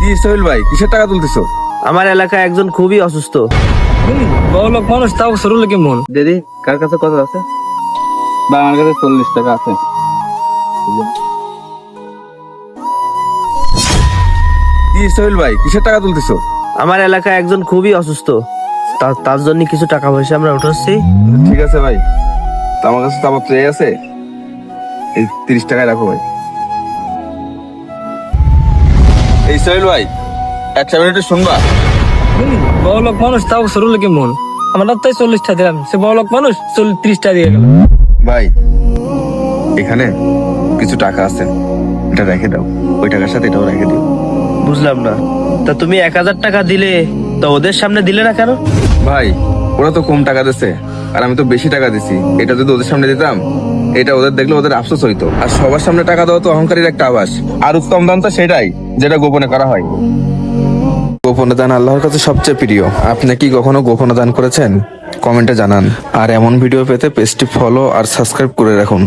কি সোহেল ভাই, কিসের টাকা তুলতেছো? আমার এলাকায় একজন খুবই অসুস্থ। বড় লোক মানুষ, তাও সরল কেমন? দিদি, কার কাছে কত আছে? ভাই, আমার কাছে 40 টাকা আছে। কি সোহেল ভাই, কিসের টাকা তুলতেছো? আমার এলাকায় একজন খুবই অসুস্থ, তার জন্য কিছু টাকা পয়সা আমরা উঠাচ্ছি। ঠিক আছে ভাই, তো আমার কাছে তো আবার ট্রে আছে, এই 30 টাকায় রাখো ভাই। এই সোহেল ভাই, একটা মিনিটে শুনবা? বড় লোক মানুষ, তাও সরল কেমন? আমার তাই 40টা দিলাম, সে বড় লোক মানুষ 30টা দিয়ে গেল। ভাই, এখানে কিছু টাকা আছে, এটা রেখে দাও, ওই টাকার সাথে এটাও রেখে দিও। বুঝলাম না, তা তুমি 1000 টাকা দিলে, তো ওদের সামনে দিলে না কেন? ভাই, ওরা তো কম টাকা দিছে আর আমি তো বেশি টাকা দিছি। এটা যদি ওদের সামনে দিতাম, এটা ওদের দেখলে ওদের আফসোস হইতো। আর সবার সামনে টাকা দেওয়া তো অহংকারীর একটা আভাস। আর উত্তম দান তো সেটাই, যেটা গোপনে করা হয়। গোপনে দান আল্লাহর কাছে সবচেয়ে প্রিয়। আপনি কি কখনো গোপনে দান করেছেন? কমেন্টে জানান। আর এমন ভিডিও পেতে পেজটি ফলো আর সাবস্ক্রাইব করে রাখুন।